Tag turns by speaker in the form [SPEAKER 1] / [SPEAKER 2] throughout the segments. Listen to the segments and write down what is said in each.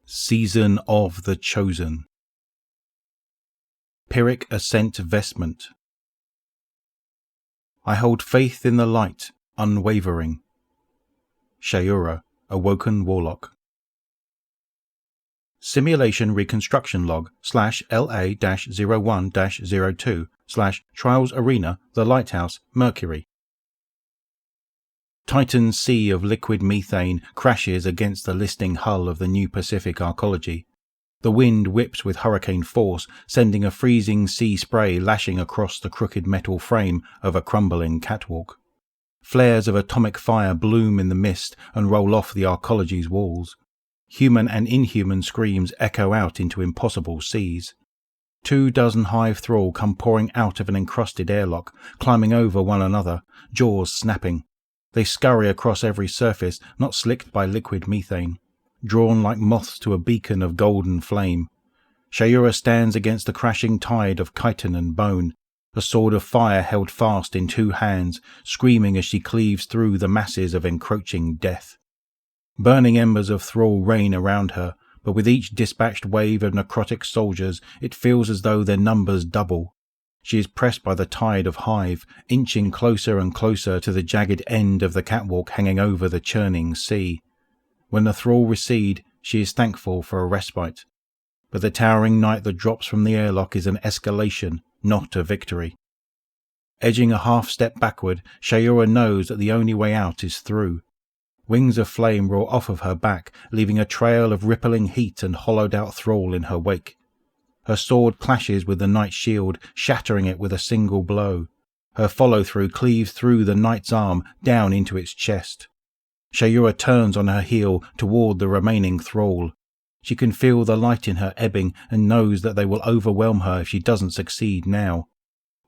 [SPEAKER 1] Season of the Chosen. Pyrrhic Ascent Vestment. I hold faith in the light, unwavering. Shayura, Awoken Warlock. Simulation Reconstruction Log /LA-01-02 /Trials Arena, The Lighthouse, Mercury. Titan sea of liquid methane crashes against the listing hull of the new Pacific Arcology. The wind whips with hurricane force, sending a freezing sea spray lashing across the crooked metal frame of a crumbling catwalk. Flares of atomic fire bloom in the mist and roll off the Arcology's walls. Human and inhuman screams echo out into impossible seas. 24 hive thrall come pouring out of an encrusted airlock, climbing over one another, jaws snapping. They scurry across every surface not slicked by liquid methane, drawn like moths to a beacon of golden flame. Shayura stands against the crashing tide of chitin and bone, a sword of fire held fast in 2 hands, screaming as she cleaves through the masses of encroaching death. Burning embers of thrall rain around her, but with each dispatched wave of necrotic soldiers it feels as though their numbers double. She is pressed by the tide of hive, inching closer and closer to the jagged end of the catwalk hanging over the churning sea. When the thrall recede, she is thankful for a respite. But the towering night that drops from the airlock is an escalation, not a victory. Edging a half-step backward, Shayura knows that the only way out is through. Wings of flame roar off of her back, leaving a trail of rippling heat and hollowed-out thrall in her wake. Her sword clashes with the knight's shield, shattering it with a single blow. Her follow-through cleaves through the knight's arm, down into its chest. Shayura turns on her heel toward the remaining thrall. She can feel the light in her ebbing and knows that they will overwhelm her if she doesn't succeed now.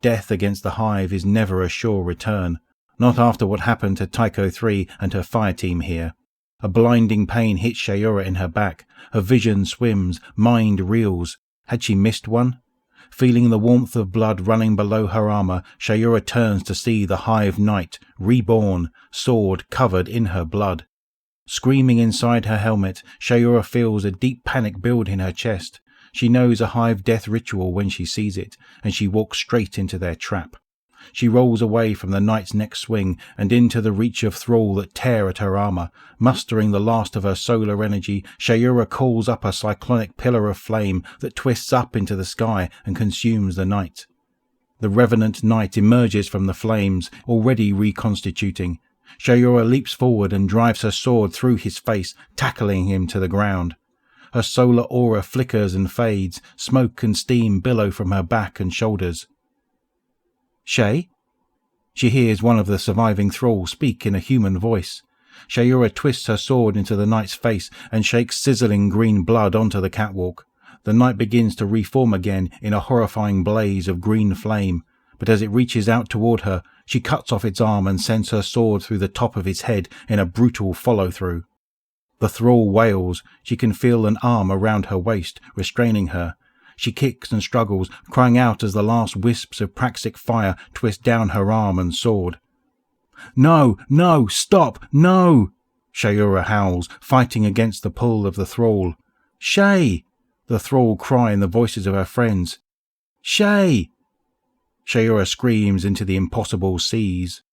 [SPEAKER 1] Death against the hive is never a sure return, not after what happened to Tycho 3 and her fire team here. A blinding pain hits Shayura in her back. Her vision swims, mind reels. Had she missed one? Feeling the warmth of blood running below her armour, Shayura turns to see the hive knight, reborn, sword covered in her blood. Screaming inside her helmet, Shayura feels a deep panic build in her chest. She knows a hive death ritual when she sees it, and she walks straight into their trap. She rolls away from the knight's next swing and into the reach of thrall that tear at her armour. Mustering the last of her solar energy, Shayura calls up a cyclonic pillar of flame that twists up into the sky and consumes the knight. The revenant knight emerges from the flames, already reconstituting. Shayura leaps forward and drives her sword through his face, tackling him to the ground. Her solar aura flickers and fades, smoke and steam billow from her back and shoulders. "Shay?" She hears one of the surviving thralls speak in a human voice. Shayura twists her sword into the knight's face and shakes sizzling green blood onto the catwalk. The knight begins to reform again in a horrifying blaze of green flame, but as it reaches out toward her, she cuts off its arm and sends her sword through the top of its head in a brutal follow-through. The thrall wails. She can feel an arm around her waist, restraining her. She kicks and struggles, crying out as the last wisps of praxic fire twist down her arm and sword. "No, no, stop, no!" Shayura howls, fighting against the pull of the thrall. "Shay!" the thrall cry in the voices of her friends. "Shay!" Shayura screams into the impossible seas.